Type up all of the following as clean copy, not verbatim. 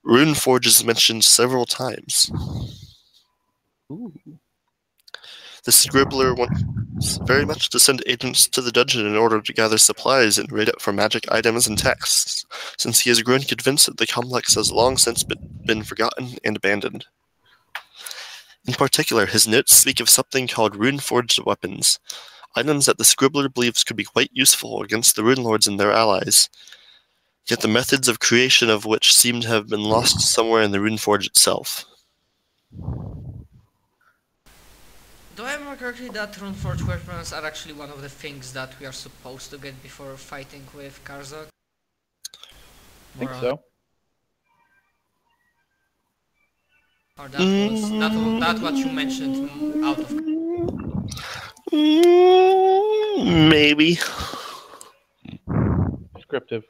Runeforge is mentioned several times. Ooh. The Scribbler wants very much to send agents to the dungeon in order to gather supplies and raid it for magic items and texts, since he has grown convinced that the complex has long since been forgotten and abandoned. In particular, his notes speak of something called rune-forged weapons, items that the Scribbler believes could be quite useful against the Runelords and their allies, yet the methods of creation of which seem to have been lost somewhere in the Runeforge itself. Do I remember correctly that Runeforge weapons are actually one of the things that we are supposed to get before fighting with Karzak? I think so. Or that was that what you mentioned out of... Maybe. Descriptive.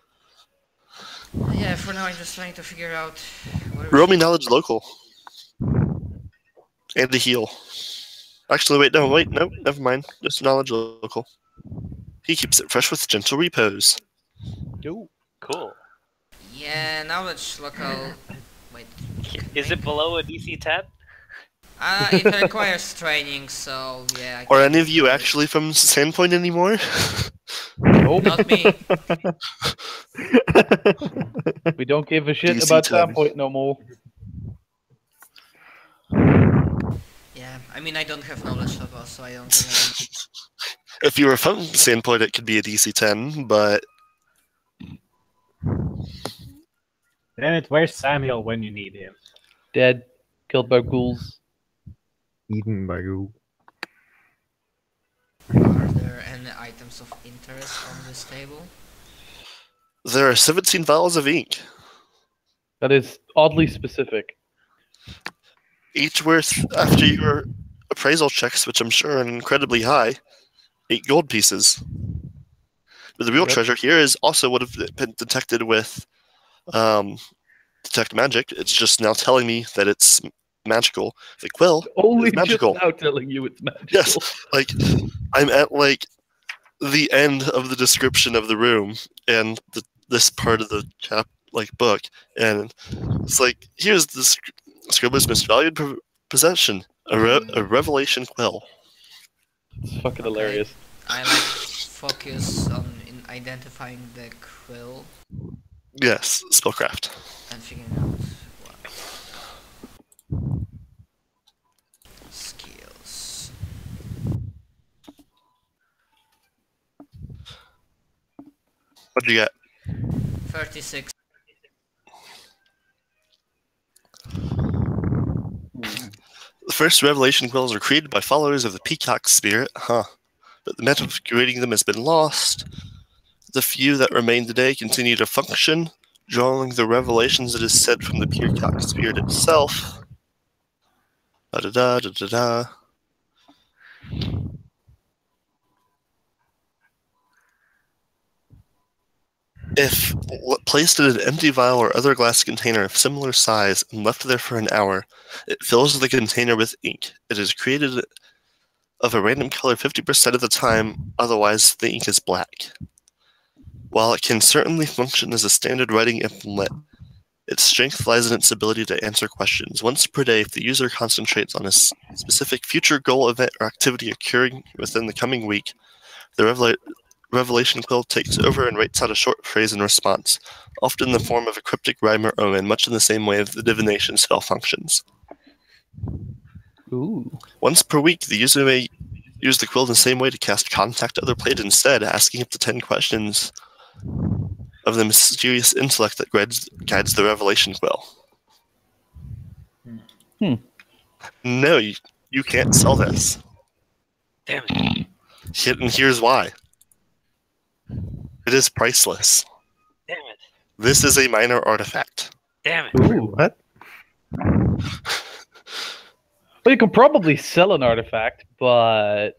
Yeah, for now I'm just trying to figure out... Roll me knowledge local. And a heal. Actually, wait, no, never mind. Just knowledge local. He keeps it fresh with gentle repose. Ooh. Cool. Yeah, knowledge local... Wait. Is it below a DC 10? It requires training, so yeah. Are any of you actually from Sandpoint anymore? Nope. Not me. We don't give a shit DC about 10. Sandpoint no more. Yeah, I mean I don't have knowledge level, so I don't think If you were from Sandpoint, it could be a DC 10, but... Damn it, where's Samuel when you need him? Dead. Killed by ghouls. Eaten by you. Are there any items of interest on this table? There are 17 vials of ink, That is oddly specific. each worth, after your appraisal checks, which I'm sure are incredibly high, 8 gold pieces. But the real Yep. treasure here is also would have been detected with detect magic. It's just now telling me that it's magical. The quill Only is magical. just now telling you it's magical. Yes, like I'm at like the end of the description of the room and this part of the book, and it's like here's the Scribbler's most valued possession, a revelation quill. It's fucking Okay. hilarious. I like focus on identifying the quill Yes, spellcraft. and figuring out what skills. What'd you get? 36. The first revelation quills are created by followers of the peacock spirit, but the method of creating them has been lost. The few that remain today continue to function, drawing the revelations, it is said, from the peacock spirit itself. Da-da-da-da-da-da. If placed in an empty vial or other glass container of similar size and left there for an hour, it fills the container with ink. It is created of a random color 50% of the time, otherwise the ink is black. While it can certainly function as a standard writing implement, its strength lies in its ability to answer questions. Once per day, if the user concentrates on a specific future goal, event, or activity occurring within the coming week, the revelation quill takes over and writes out a short phrase in response, often in the form of a cryptic rhyme or omen, much in the same way the divination spell functions. Ooh. Once per week, the user may use the quill in the same way to cast Contact Other Plate instead, asking up to 10 questions of the mysterious intellect that guides the revelation quill. No, you can't sell this. Damn it. And here's why. It is priceless. Damn it. This is a minor artifact. Damn it. Ooh, what? Well, you can probably sell an artifact, but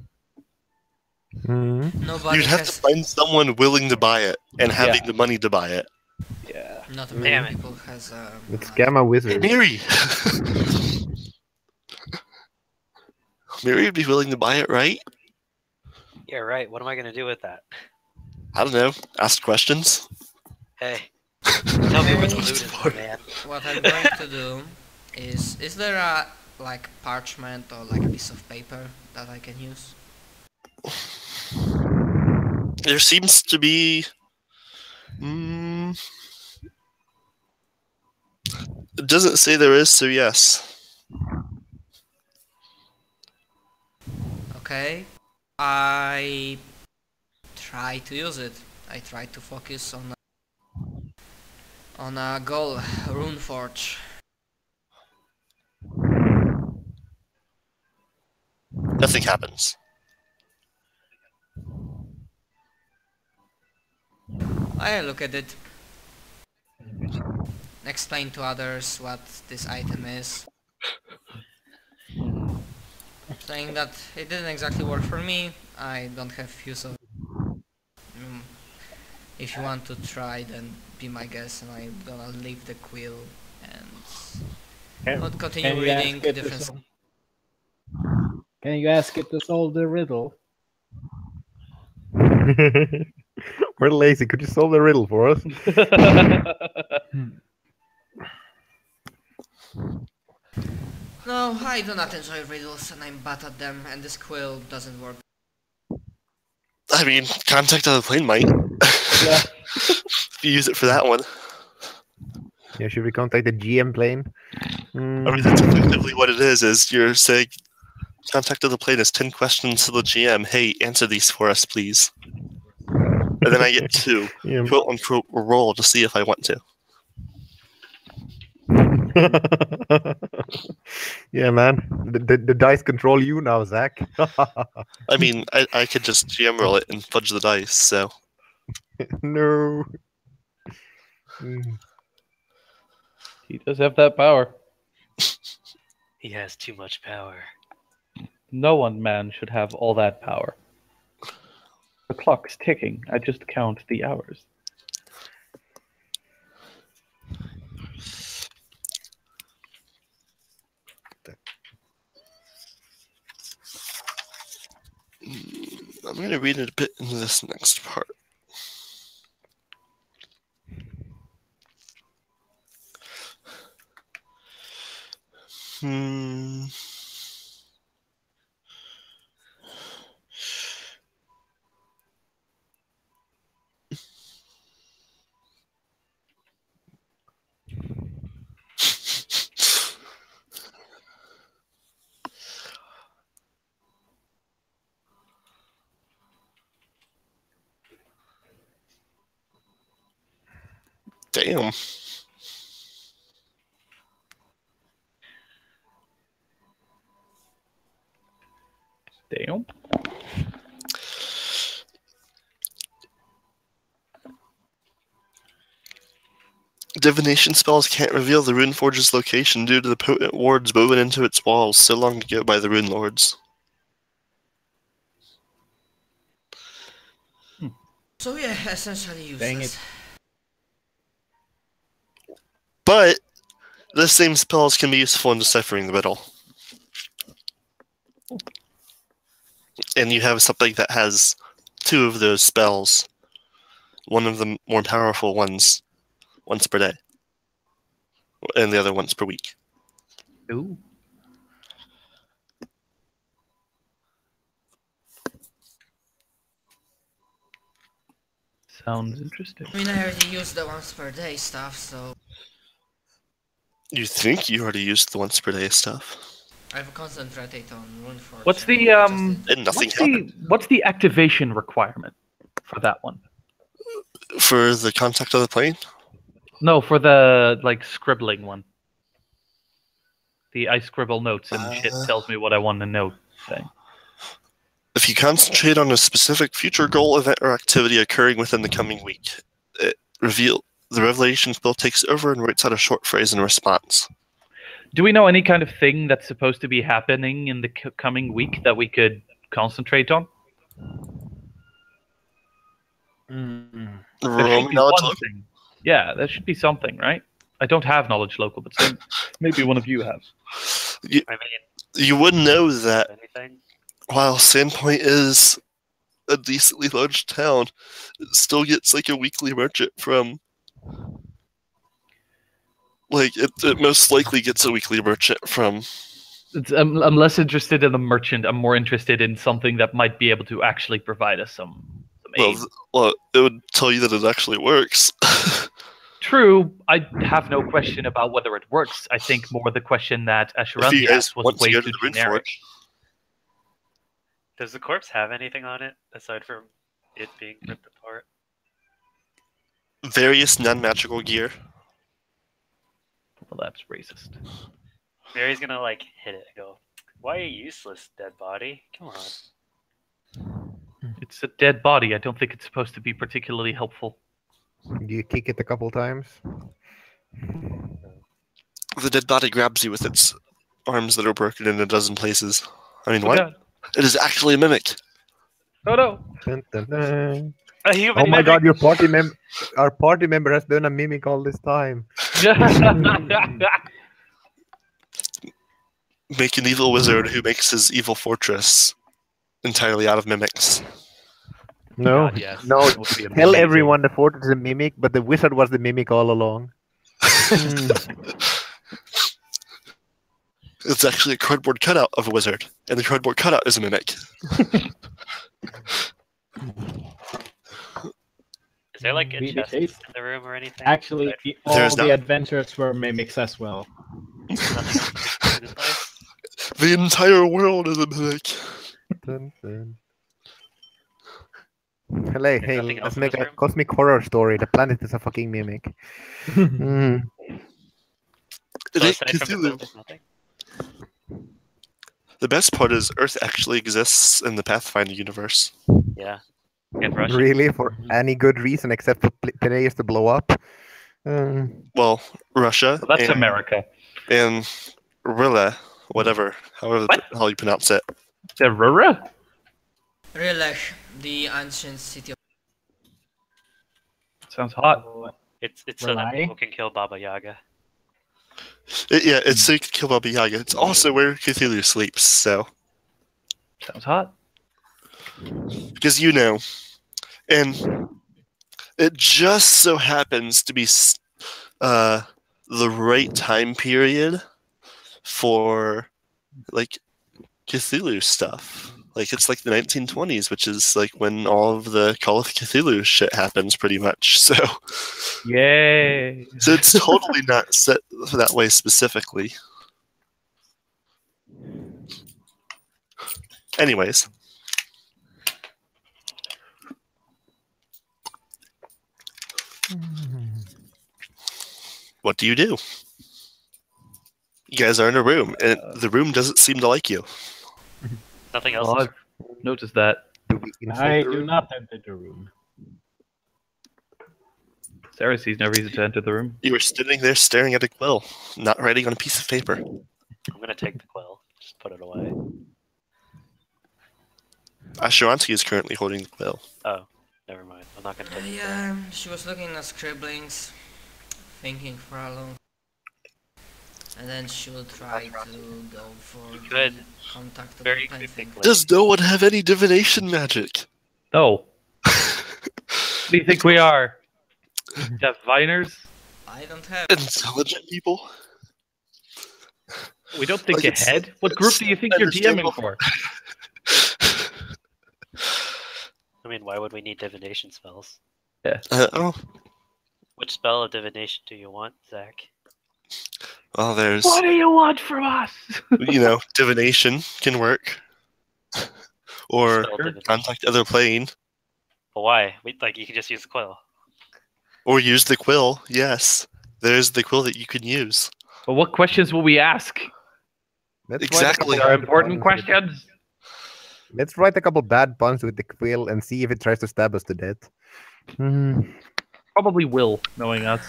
Nobody You'd have has... to find someone willing to buy it and having Yeah. the money to buy it. yeah. Not Damn many it. people has... It's Gamma Hey, Wizard. Mary! Mary would be willing to buy it, right? Yeah, right. What am I going to do with that? I don't know. Ask questions. Hey, Tell me where the Okay. loot is, my man. What I'm going to do is there a like parchment or like a piece of paper that I can use? There seems to be. It doesn't say there is, so yes. Okay. I try to use it. I try to focus on a goal, Runeforge. Nothing happens. I look at it. Explain to others what this item is. Saying that it didn't exactly work for me, I don't have use of it. If you want to try, then be my guest, and I'm gonna leave the quill and not continue you reading ask it to different. sol- Can you ask it to solve the riddle? We're lazy. Could you solve the riddle for us? No, I do not enjoy riddles, and I'm bad at them, and this quill doesn't work. I mean, Contact of the Plane might. Yeah. If you use it for that one. Yeah, should we contact the GM plane? I mean, that's effectively what it is you're saying, Contact of the Plane is 10 questions to the GM. Hey, answer these for us, please. And then I get to, Yeah. quote-unquote, roll to see if I want to. Yeah, man. The dice control you now, Zach. I mean, I could just GM roll it and fudge the dice, so... No. He does have that power. He has too much power. No one man should have all that power. The clock's ticking. I just count the hours. I'm going to read it a bit into this next part. Damn. Damn. Divination spells can't reveal the Runeforge's location due to the potent wards woven into its walls so long ago by the Runelords. So yeah, essentially Dang useless. But the same spells can be useful in deciphering the riddle. And you have something that has two of those spells. One of the more powerful ones once per day. And the other once per week. Ooh. Sounds interesting. I mean, I already used the once per day stuff, so You think you already used the once per day stuff? I've concentrated on Runeforge. What's the And nothing what's happened. what's the activation requirement for that one? For the Contact of the Plane? No, for the like scribbling one. The I scribble notes and shit tells me what I want to know thing. If you concentrate on a specific future goal, event, or activity occurring within the coming week, the revelation spell takes over and writes out a short phrase in response. Do we know any kind of thing that's supposed to be happening in the coming week that we could concentrate on? There should Roll be knowledge one local. thing. Yeah, there should be something, right? I don't have knowledge local, but maybe one of you have. You, I mean, you would know that anything? while Sandpoint is a decently large town, it still gets like a weekly merchant from Like, it most likely gets a weekly merchant from... I'm less interested in the merchant. I'm more interested in something that might be able to actually provide us some aid. Well, it would tell you that it actually works. True, I have no question about whether it works. I think more the question that If you Asheranthi guys asked was want to way go too to the generic. Runeforge, Does the corpse have anything on it aside from it being ripped apart? various non-magical gear. Well, that's racist. Mary's gonna like hit it and go, "Why are you useless, dead body? Come on." It's a dead body. I don't think it's supposed to be particularly helpful. Do you kick it a couple times? The dead body grabs you with its arms that are broken in a dozen places. I mean, Oh, what? God. It is actually a mimic. Oh no! Dun, dun, dun. A human Oh my mimic! god, our party member has done a mimic all this time. Make an evil wizard who makes his evil fortress entirely out of mimics. No, God, yes. no. That would be Tell amazing. everyone the fortress is a mimic, but the wizard was the mimic all along. It's actually a cardboard cutout of a wizard, and the cardboard cutout is a mimic. Is there like a Really chest case? in the room or anything? Actually, all There's the not. adventures were mimics as well. Nothing else in this place? The entire world is a mimic. Dun, dun. Hey, nothing else let's in make this a room? cosmic horror story. The planet is a fucking mimic. Mm. It So is aside from the Cthulhu. quill, there's nothing? The best part is Earth actually exists in the Pathfinder universe. Yeah. And Russian. Really? For any good reason except for players to blow up? Well, Russia Well, that's and, America. and Rilla, whatever, however What? the hell you pronounce it. Terrora? Riddle, the ancient city of... Sounds hot. It's so that Rely? people can kill Baba Yaga. It's so you can kill Baba Yaga. It's also where Cthulhu sleeps, so... Sounds hot. Because you know. And it just so happens to be the right time period for, like, Cthulhu stuff. Like, it's like the 1920s, which is like when all of the Call of Cthulhu shit happens, pretty much. So Yay! it's totally not set that way specifically. Anyways. What do? You guys are in a room, and the room doesn't seem to like you. Nothing else. Well, I've noticed that. I do not enter the room. Sarah sees no reason to enter the room. You were standing there staring at a quill, not writing on a piece of paper. I'm gonna take the quill. Just put it away. Asheranthi is currently holding the quill. Oh, never mind. I'm not gonna take it. Yeah, she was looking at scribblings, thinking for a long... And then she will try to go for Good. the contact of Very the pen thing. quickly. Does no one have any divination magic? No. What do you think we are? Diviners? I don't have... Intelligent people? We don't think Like, it's ahead. What group do you think you're DMing understandable. for? I mean, why would we need divination spells? Oh, Which spell of divination do you want, Zach? well, there's, What do you want from us? divination can work. Or Spell divination. contact other plane. But why? You can just use the quill. Or use the quill, yes. There's the quill that you can use. But what questions will we ask? Let's Exactly. write a couple Are bad important puns with it. questions? Let's write a couple bad puns with the quill and see if it tries to stab us to death. Probably will, knowing us.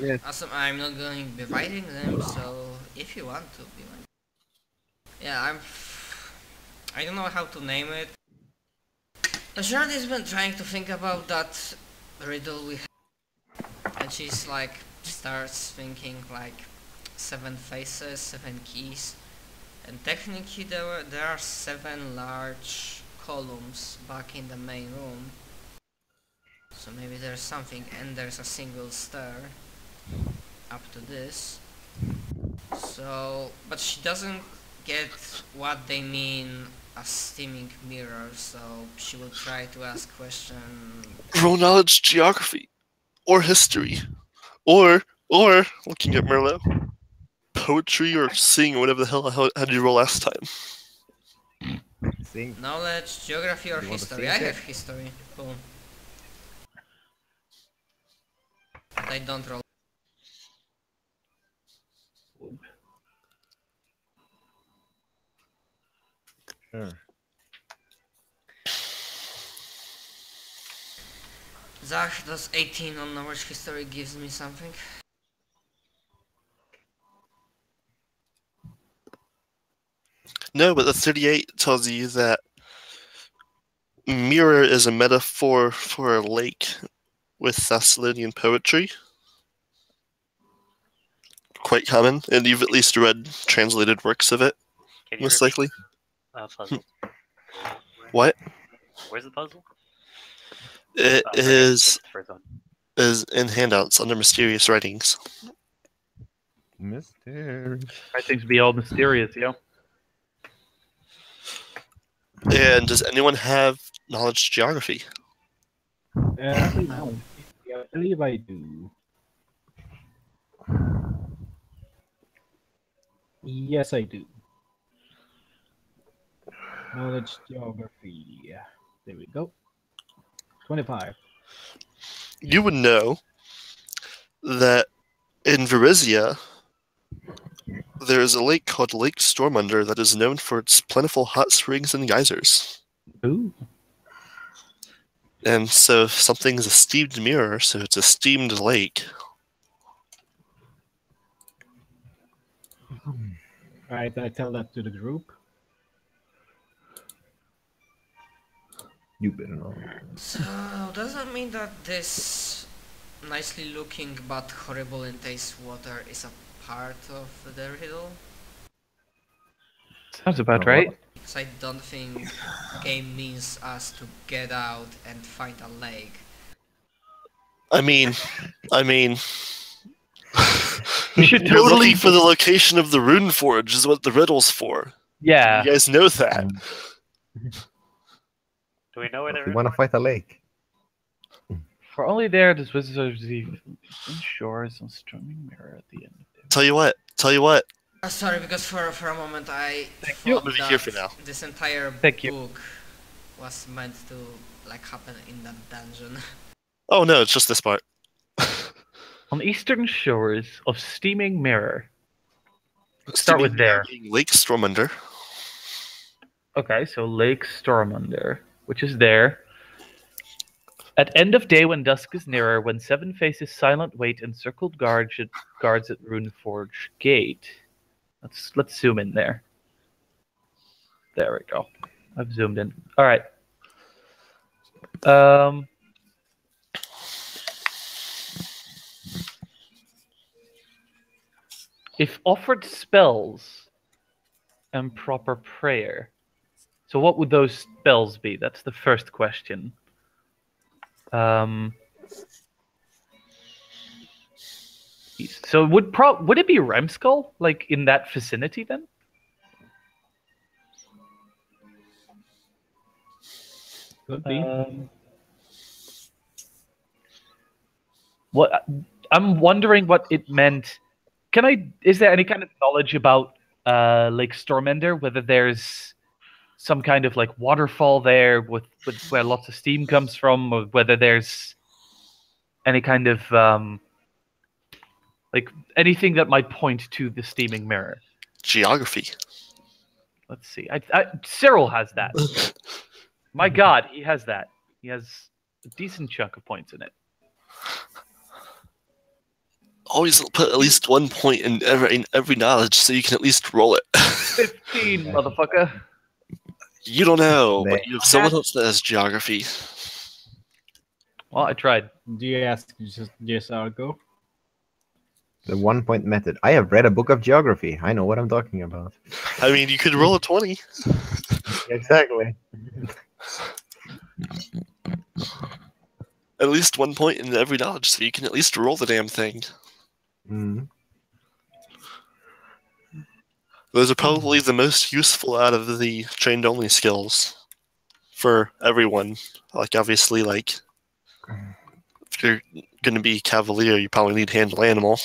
Yeah, I'm not going to be writing them, so if you want to be like... Yeah, I don't know how to name it. Asheranthi has been trying to think about that riddle we have. And she's like, starts thinking like 7 faces, 7 keys. And technically there are 7 large columns back in the main room. So maybe there's something, and there's a single stair. up to this. So, but she doesn't get what they mean as steaming mirror, so she will try to ask question. Roll knowledge, geography, or history, or looking at Merlot, poetry, or seeing whatever the hell. How did you roll last time? Seeing. Knowledge, geography, or You want to history. see I it? have history. Boom. But I don't roll. Sure. Zach, does 18 on knowledge history gives me something? No, but the 38 tells you that mirror is a metaphor for a lake with Thessalonian poetry. Quite common, and you've at least read translated works of it, Can you most repeat likely. puzzle? What? Where's the puzzle? It Oh, right, is it's the first one. in handouts under mysterious writings. Mystery. I think to be all mysterious, yo. And does anyone have knowledge geography? I believe I do. Yes, I do. Knowledge geography. There we go. 25. You would know that in Varizia, there is a lake called Lake Stormunder that is known for its plentiful hot springs and geysers. Ooh. And so if something's a steamed mirror, so it's a steamed lake. Right, I tell that to the group. You better know. So, does that mean that this nicely looking but horrible in taste water is a part of the riddle? Sounds about Oh, right. Because I don't think game means us to get out and find a lake. I mean, We should you're totally. looking for the location of the Rune Forge is what the riddle's for. Yeah. You guys know that. Do we know where You they're want to fight a lake? For only there does wizards leave shores on storming mirror at the end of the Tell you what. Sorry, because for a moment I you. thought I'm gonna be that here for now. this entire Thank you. book was meant to like happen in that dungeon. Oh no, it's just this part. On eastern shores of steaming mirror. Let's start with there. Lake Stormunder. Okay, so Lake Stormunder, which is there. At end of day when dusk is nearer, when seven faces silent wait encircled guards at Runeforge gate. Let's zoom in there. There we go. I've zoomed in. All right. If offered spells and proper prayer. So what would those spells be? That's the first question. So would it be Remskull, like in that vicinity then? Could be. What I'm wondering what it meant. Is there any kind of knowledge about Lake Stormender, whether there's some kind of like waterfall there with where lots of steam comes from, or whether there's any kind of like anything that might point to the steaming mirror? Geography. Let's see. Cyril has that. My God, he has that. He has a decent chunk of points in it. Always put at least 1 point in every knowledge so you can at least roll it. 15, motherfucker. You don't know, but you have someone else that has geography. Well, I tried. Do you ask just go? The 1 point method. I have read a book of geography. I know what I'm talking about. I mean, you could roll a 20. Exactly. At least 1 point in every knowledge so you can at least roll the damn thing. Mm. Those are probably the most useful out of the trained only skills for everyone. Like obviously, like if you're going to be cavalier, you probably need handle animal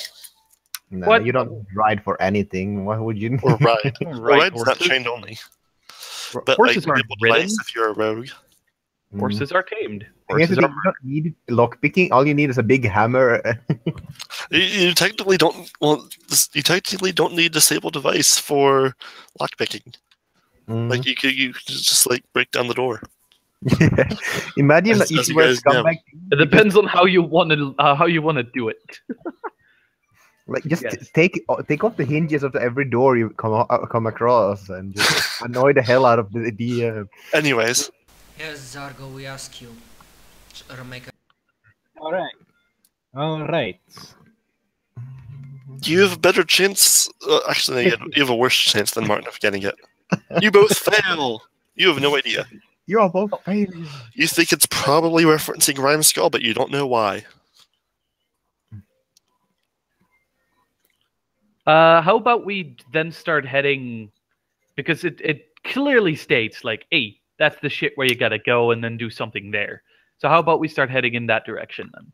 No, What? you don't ride for anything. Why would you? or ride. Well, Right, ride's not horses. trained only, but Horses like aren't handle ridden. device if you're a rogue. Horses are tamed. I guess Horses you are. don't need lockpicking. All you need is a big hammer. You technically don't. Well, you technically don't need disable device for lockpicking. Like you could just like break down the door. Imagine As if you you were guys know. scumbag. It depends on how you want to do it. Like just Yes. take off the hinges of every door you come across and just annoy the hell out of the Anyways, Yes, Zargo, we ask you. Remake. All right. you have a better chance. Actually, no, you have a worse chance than Martin of getting it. You both fail. You have no idea. You are both failures. You think it's probably referencing Rhyme Skull, but you don't know why. How about we then start heading, because it clearly states like, hey, that's the shit where you gotta go and then do something there. So how about we start heading in that direction then?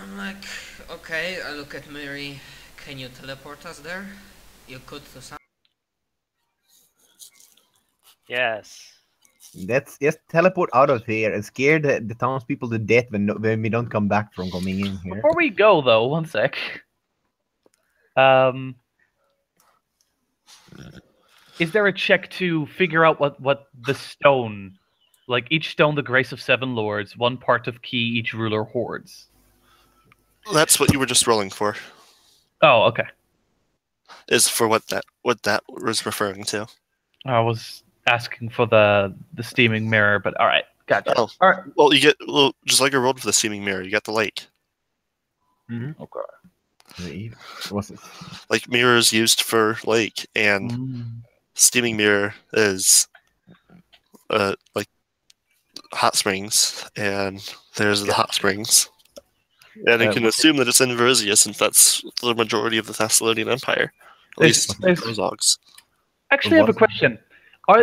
I'm like, okay, I look at Mary. Can you teleport us there? You could to some. Yes. Let's just teleport out of here and scare the townspeople to death when we don't come back from coming in here. Before we go though, one sec. Is there a check to figure out what the stone, like each stone, the grace of 7 lords, one part of key each ruler hoards? That's what you were just rolling for. Oh, okay. Is for what that was referring to. I was asking for the steaming mirror, but all right, gotcha. Oh. All right. Well, just like I rolled for the seeming mirror, you got the lake. Okay. What's it? Like mirrors used for lake, and steaming mirror is like hot springs, and there's the hot springs. And you can assume that it's in Verisia, since that's the majority of the Thessalonian Empire. At least Ozogs. Actually, I have a question.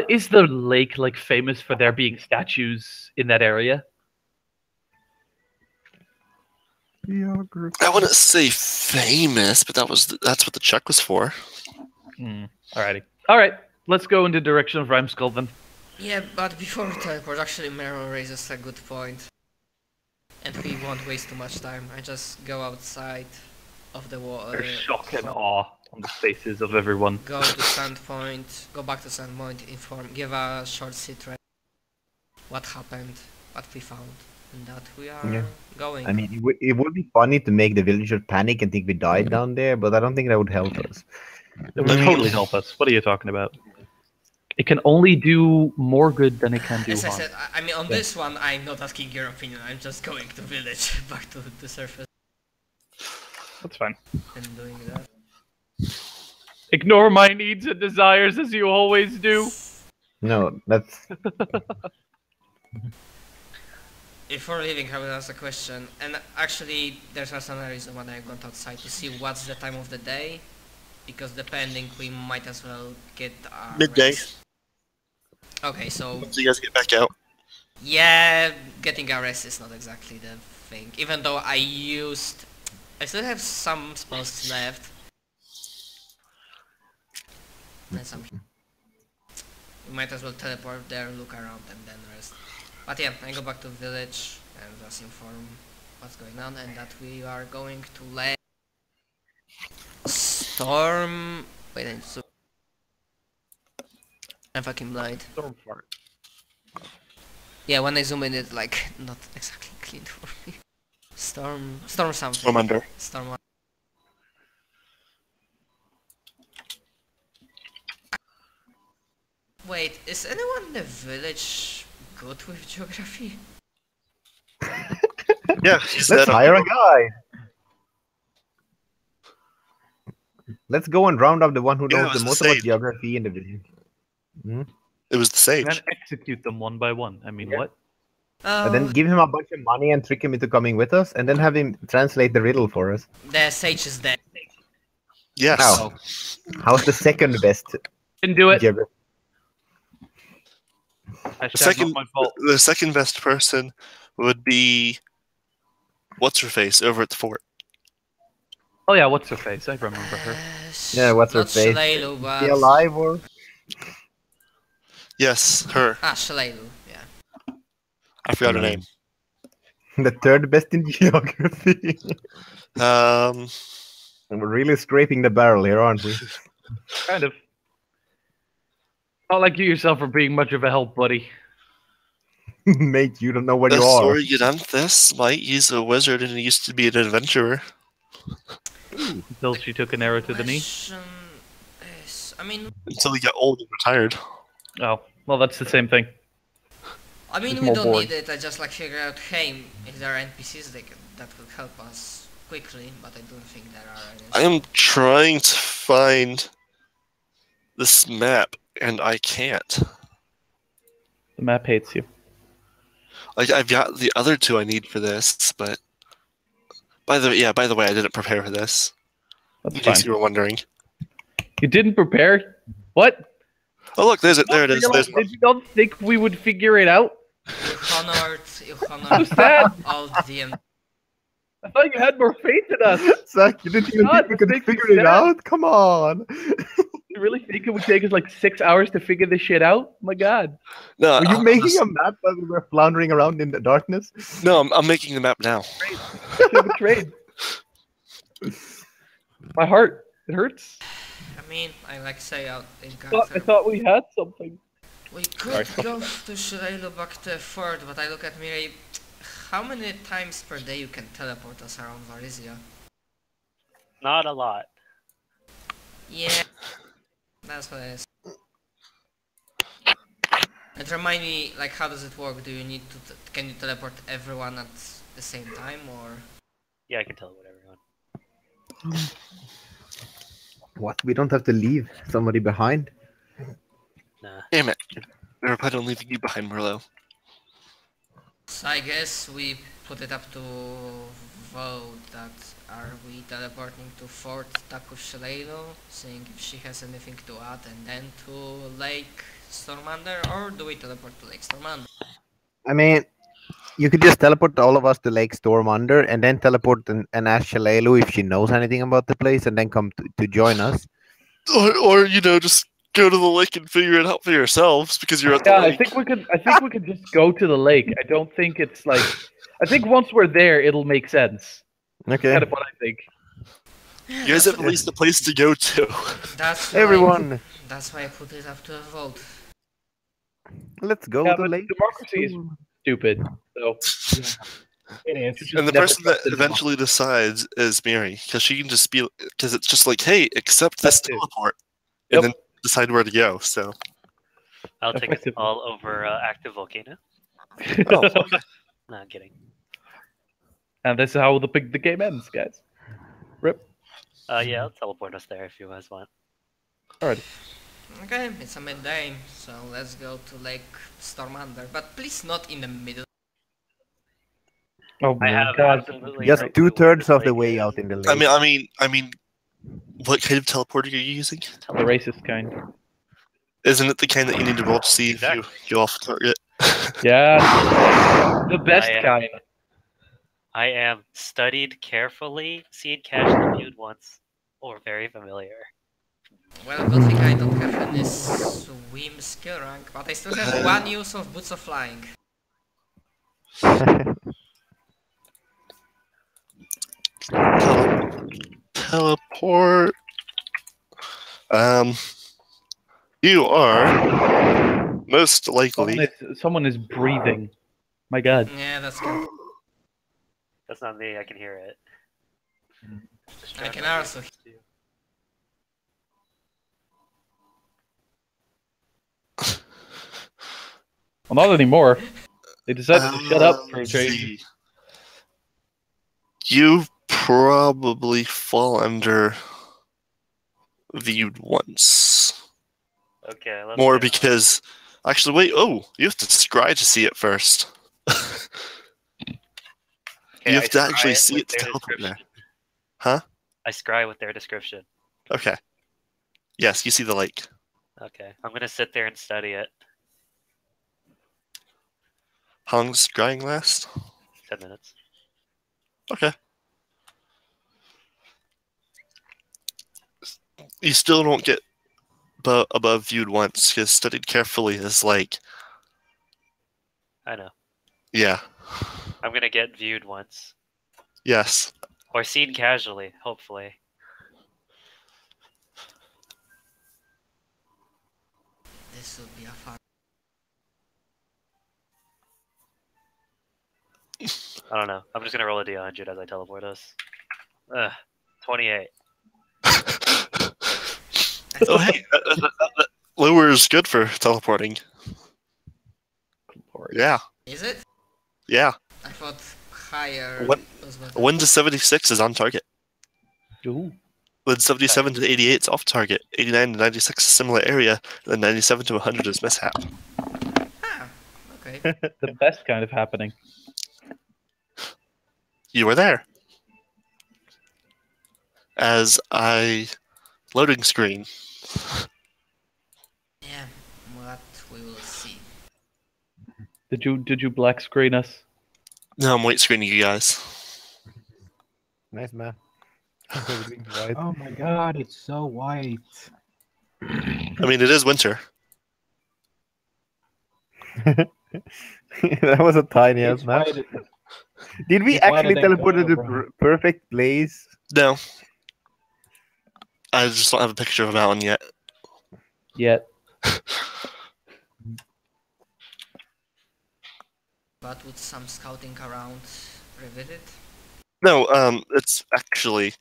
Is the lake like famous for there being statues in that area? I wouldn't say famous, but that's what the check was for. Alrighty. All right. Let's go in the direction of Rhymeskull then. Yeah, but before we teleport, actually Mero raises a good point. And we won't waste too much time. I just go outside of the wall. There's shock and awe on the faces of everyone. Go to Sandpoint, go back to Sandpoint, give a short sit-rep. What happened, what we found, and that we are going. I mean, it would be funny to make the villagers panic and think we died down there, but I don't think that would help us. It would totally help us. What are you talking about? It can only do more good than it can do As I harm. said, I mean, on this one, I'm not asking your opinion. I'm just going to village, back to the surface, That's fine. and doing that. Ignore my needs and desires as you always do. No, that's... Before leaving, I will ask a question. And actually, there's also another reason why I went outside to see what's the time of the day. Because depending, we might as well get our Midday. rest. Okay, so Once you guys get back out. yeah, getting our rest is not exactly the thing. Even though I still have some spells left. And some. We might as well teleport there, look around, and then rest. But yeah, I go back to village and just inform what's going on, and that we are going to let Storm. Wait, I'm fucking blind. Storm fart. Yeah, when I zoom in, it's like not exactly clean for me. Storm something. Storm under. Storm. Wait, is anyone in the village good with geography? Yeah, he's Let's that hire a guy! Let's go and round up the one who Yeah, it knows was the the most about sage. geography in the village. It was the sage. And execute them one by one. I mean, what? And then Oh, give him a bunch of money and trick him into coming with us, and then have him translate the riddle for us. the sage is dead. Yes. How? How's the second best Didn't do it. geography? Hashtag not my fault. The second best person would be what's her face over at the fort. Oh yeah, what's her face? I remember her. Yeah, what's her Not face? Shalailu, Is but... he alive or? Yes, her. Shalailu, yeah. I forgot her name. The third best in geography. Um, We're really scraping the barrel here, aren't we? Kind of. Not like you yourself are being much of a help, buddy. Mate, you don't know what the you are. Soryananthus might use a wizard and he used to be an adventurer. Until she took an arrow to the knee. Question is, I mean, Until he got old and retired. Oh, well, that's the same thing. we more don't bored. need it. I just like figure out, hey, if there are NPCs that could help us quickly, but I don't think there are any. I am trying to find this map and I can't. The map hates you. Like I've got the other two I need for this, but by the way, I didn't prepare for this. That's In case fine. you were wondering. You didn't prepare? What? Oh look, there's it. There it is. There's Did you not think we would figure it out? You Who's honored that? all the DM. I thought you had more faith in us. Zach, you didn't even God, think we this could makes me figure it sad. out? Come on. You really think it would take us like 6 hours to figure this shit out? Oh my god. no. Were you I'm making just- a map while we were floundering around in the darkness? No, I'm making the map now. You're betrayed. My heart. It hurts. I mean, I like say out in I thought we had something. we could go to Shirailu back to Ford, but I look at Mirai. How many times per day you can teleport us around Varisia? Not a lot. Yeah, that's what it is. And remind me, like, how does it work? Do you need to? Can you teleport everyone at the same time, or? Yeah, I can tell what everyone. What? We don't have to leave somebody behind? Nah. Damn it! Never plan on leaving you behind, Merlot. So I guess we put it up to vote that are we teleporting to Fort Takushaleilo, seeing if she has anything to add, and then to Lake Stormander, or do we teleport to Lake Stormander? I mean, you could just teleport all of us to Lake Stormander and then teleport and ask Shalelu if she knows anything about the place and then come to join us. Or just go to the lake and figure it out for yourselves because you're at the Yeah, lake. I think we could just go to the lake. I don't think it's like I think once we're there it'll make sense. Okay. Kind of what I think. You guys have at least a place to go to. That's why, Everyone, That's why I put it up to a vote. let's go Yeah, to but Lake democracy is stupid. So It is. And the Never person that trusted eventually decides is Miri, because she can just be, because it's just like, hey, accept this That's it. teleport, Yep. and then decide where to go. So, I'll take us Effectively. all over active volcano. oh, No, I'm kidding. and this is how the game ends, guys. Rip. Yeah, I'll teleport us there if you guys want. Alright. Okay, it's a midday, so let's go to Lake Stormander, but please not in the middle. Oh I my have god. absolutely Just no clue what 2/3 this of the lake way is. out in the lake. I mean, what kind of teleporter are you using? The racist kind. Isn't it the kind that you need to roll to see if you Exactly. go off target? Yeah. The best I am- kind. I am studied carefully, seen, cast, reviewed once, or very familiar. Well, good thing I don't have any swim skill rank, but I still have one use of Boots of Flying. Teleport. You are most likely. Someone is breathing. My god. Yeah, that's good. That's not me, I can hear it. I can also Well, not anymore. They decided to shut up for a change. see. You probably fall under viewed once. Okay, let's More go. because actually wait, oh, you have to scry to see it first. Okay, You have I to actually scry see with it to their teleport there. description. Huh? I scry with their description. Okay. Yes, you see the lake. Okay, I'm gonna sit there and study it. How long's scrying last? 10 minutes. Okay. You still don't get above viewed once, because studied carefully is like, I know. yeah. I'm gonna get viewed once. Yes. Or seen casually, hopefully. This would be a fun. I don't know. I'm just gonna roll a d100 as I teleport us. 28. Oh, hey. Lower is good for teleporting. Yeah. Is it? Yeah. I thought higher What- was better. 1 to 76 is on target. Ooh. Then 77 to 88 is off target. 89 to 96 is similar area. And then 97 to 100 is mishap. Ah, okay. The best kind of happening. You were there. As I loading screen. Yeah, what we will see. Did you black screen us? No, I'm white screening you guys. Nice, man. Everything's right. Oh my god, it's so white. I mean, it is winter. That was a tiny ass It's map. white. Did we it's whiter actually than teleport to Coil, the bro. perfect place? No. I just don't have a picture of a mountain yet. Yet. But would some scouting around reveal it? No, it's actually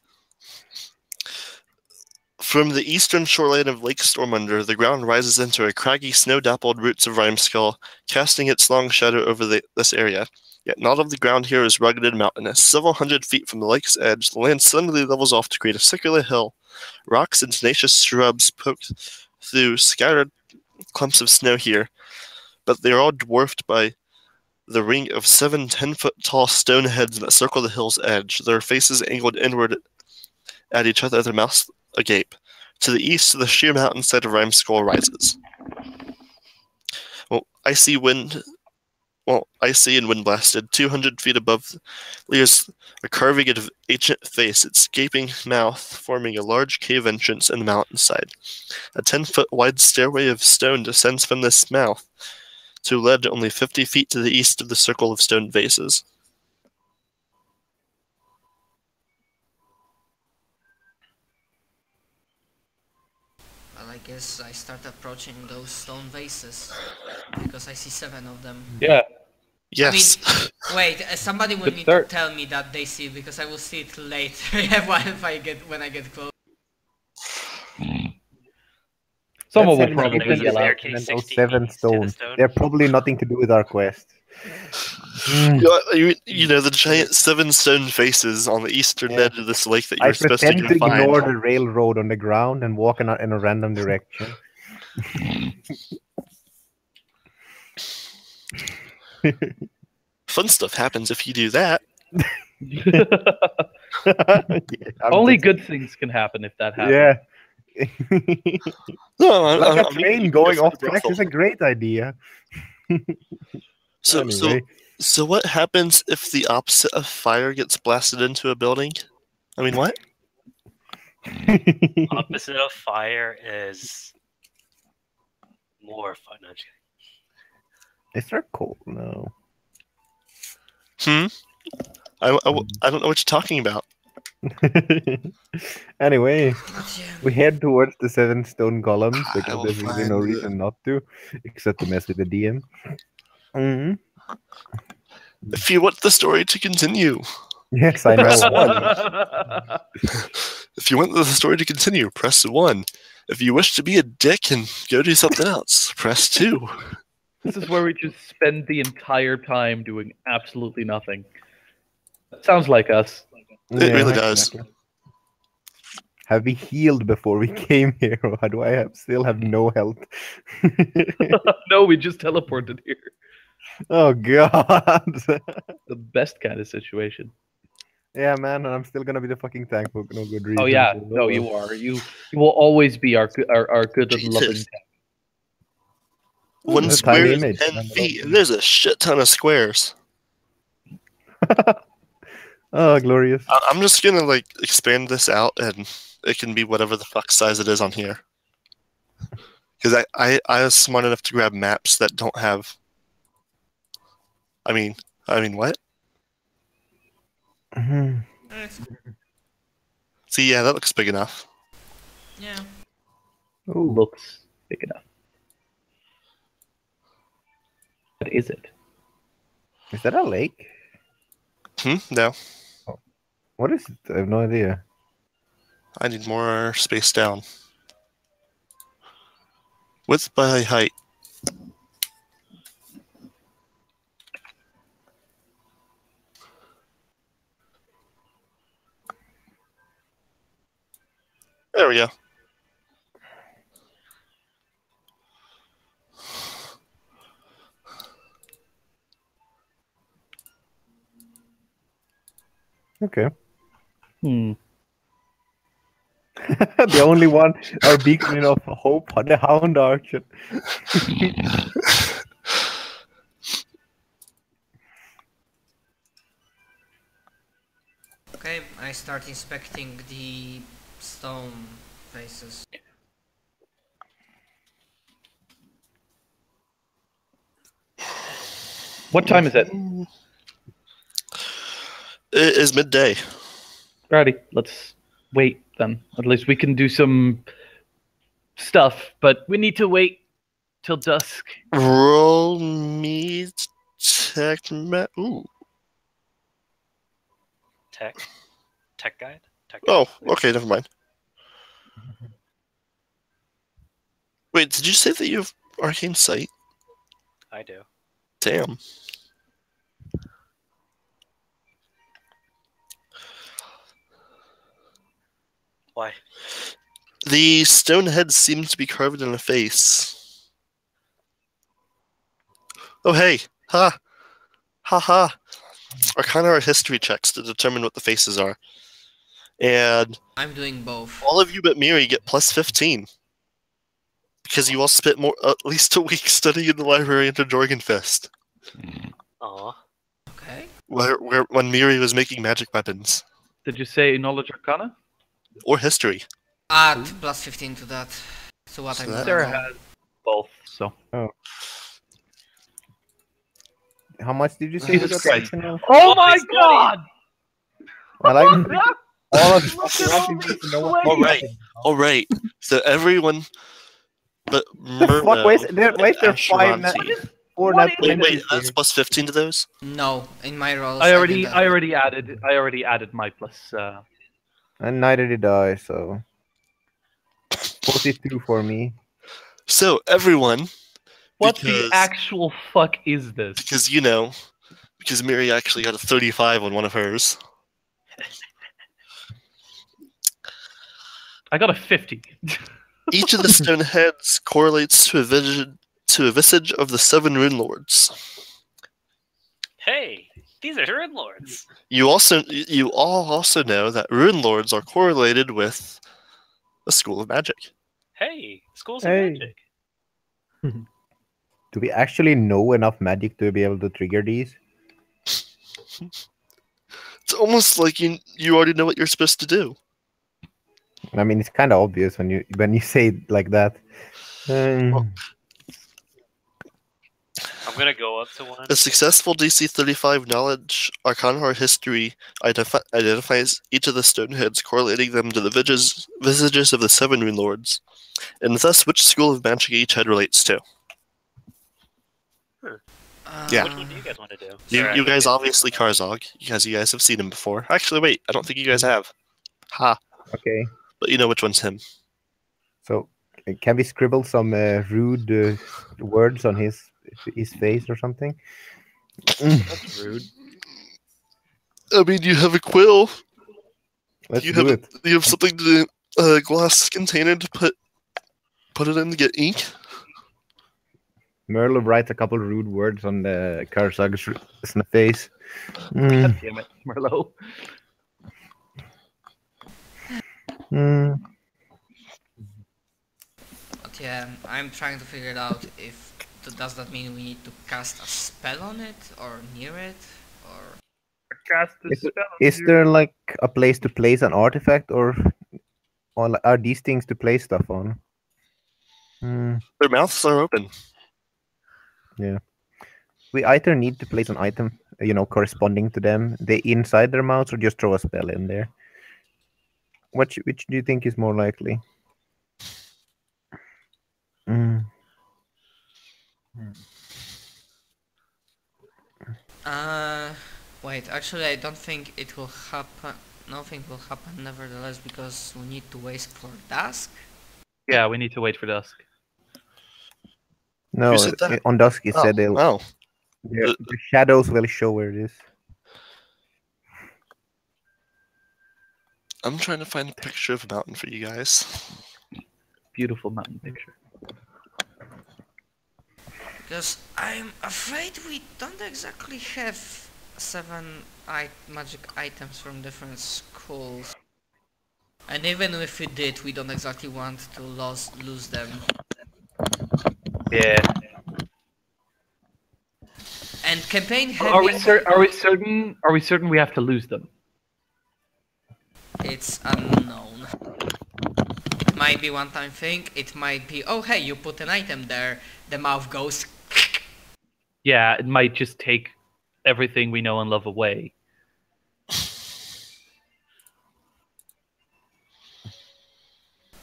from the eastern shoreline of Lake Stormunder, the ground rises into a craggy, snow-dappled roots of Rimeskull, casting its long shadow over this area. Yet not all of the ground here is rugged and mountainous. Several hundred feet from the lake's edge, the land suddenly levels off to create a circular hill. Rocks and tenacious shrubs poke through scattered clumps of snow here, but they are all dwarfed by the ring of 7 10-foot-tall stone heads that circle the hill's edge, their faces angled inward at each other, their mouths agape. To the east, the sheer mountainside of Rimeskull rises. Icy and wind-blasted, 200 feet above, leers a carving of ancient face, its gaping mouth forming a large cave entrance in the mountainside. A 10-foot wide stairway of stone descends from this mouth to a ledge only 50 feet to the east of the circle of stone vases. Well, I guess I start approaching those stone vases because I see 7 of them. Yeah. Yes. Wait, somebody will Good need start. to tell me that they see because I will see it later when I get close. Someone That's will seven probably people There's a yell out. staircase and then 60 those 7 feet to the stones. stone. They're probably nothing to do with our quest. You know, the giant 7 stone faces on the eastern Yeah. edge of this lake that I you're supposed to pretend go to find. ignore the railroad on the ground and walk in a random direction. Fun stuff happens if you do that. Only good things can happen if that happens. Yeah. No, Like I a mean, train you going go off for the tracks is a brothel. great idea. So Anyway. what happens if the opposite of fire gets blasted into a building? I mean, what? Opposite of fire is more fun. No, I'm just kidding. Is there cold? No. I don't know what you're talking about. Anyway, But yeah, we head towards the 7 stone columns I because will there's really no find reason not to, except to mess with the DM. Mhm. If you want the story to continue. Yes, I know. If you want the story to continue, press 1. If you wish to be a dick and go do something else, press 2. This is where we just spend the entire time doing absolutely nothing. Sounds like us. It really does. exactly. Have we healed before we came here, or do I still have no health? No, we just teleported here. Oh god. The best kind of situation. Yeah, man, and I'm still gonna be the fucking tank for no good reason. Oh yeah, so- no, you are. You will always be our good and loving. Jesus. tank. One That's a square tiny is image. 10 feet, and there's a shit ton of squares. Oh, glorious. I'm just gonna like expand this out, and it can be whatever the fuck size it is on here. Because I was smart enough to grab maps that don't have. I mean what? Mhm. It's, See, yeah, that looks big enough. yeah. Ooh. Looks big enough. What is it? Is that a lake? No, What is it? I have no idea. I need more space down. Width by height. There we go. Okay. Hmm. The only one, our beacon of hope, the Hound Archer. Okay, I start inspecting the stone faces. What time is it? It is midday. Righty, let's wait then. At least we can do some stuff, but we need to wait till dusk. Roll me tech. Ooh. Tech guide. Tech guide. Oh, okay, never mind. Wait, did you say that you have arcane sight? I do. Damn. Why? The stone head seems to be carved in a face. Oh, hey. Ha. Ha ha. Arcana are history checks to determine what the faces are. And I'm doing both. all of you but Miri get plus 15. Because you all spent at least a week studying in the library under Jorgenfest. Aw. Okay. When Miri was making magic weapons. Did you say knowledge arcana? Or history. Add plus 15 to that. So what So I'm that- Sarah gonna has both, so. How much did you say? Jesus you got Christ. arsenal? Oh my It's god! I like all of Look at all these Alright. Alright. So everyone but The fuck? Wait, there 5 Asheronti. 4 What nat is- Wait, 20s that's here. plus 15 to those? No, in my rolls. I already did that. added my plus. And neither did I, so 42 for me. So everyone, What Because- the actual fuck is this? because Miri actually got a 35 on one of hers. I got a 50. Each of the stone heads correlates to a visage of the 7 Runelords. Hey, these are Runelords. You all also know that Runelords are correlated with a school of magic. Hey, schools Hey. of magic. Do we actually know enough magic to be able to trigger these? It's almost like you already know what you're supposed to do. I mean, it's kind of obvious when you say it like that. I'm gonna go up to one. A successful DC 35 knowledge arcana or history identifies each of the stone heads, correlating them to the visages of the 7 Runelords, and thus which school of magic each head relates to. Yeah. Which one do you guys want to do? You Sorry, guys obviously Karzog, because you guys have seen him before. Actually, wait, I don't think you guys have. Ha. Okay, But you know which one's him. so can we scribble some rude words on his face or something? That's rude. I mean, you have a quill. Let's You do have it. you have something to a glass container to put it in to get ink. Merlo writes a couple rude words on the Karsag's face. God damn it, Merlot. But yeah, I'm trying to figure it out if does that mean we need to cast a spell on it or near it or Cast the spell. Is there like a place to place an artifact, or are these things to place stuff on? Their mouths are open. Yeah. We either need to place an item, corresponding to them, they inside their mouths, or just throw a spell in there. Which do you think is more likely? Wait, actually I don't think it will happen. Nothing will happen nevertheless because we need to wait for dusk. Yeah, we need to wait for dusk. No, Who said that? on dusk he said Oh. the shadows will show where it is. I'm trying to find a picture of a mountain for you guys. Beautiful mountain picture. Because I'm afraid we don't exactly have 7 magic items from different schools. And even if we did, we don't exactly want to lose them. Yeah. And campaign having... Are we certain we have to lose them? It's unknown. It might be one-time thing. It might be, oh hey, you put an item there. The mouth goes... Yeah, it might just take everything we know and love away.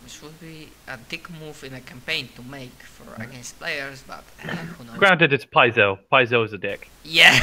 Which would be a dick move in a campaign to make for against players, but who knows. Granted, it's Paizo. Paizo is a dick. Yeah!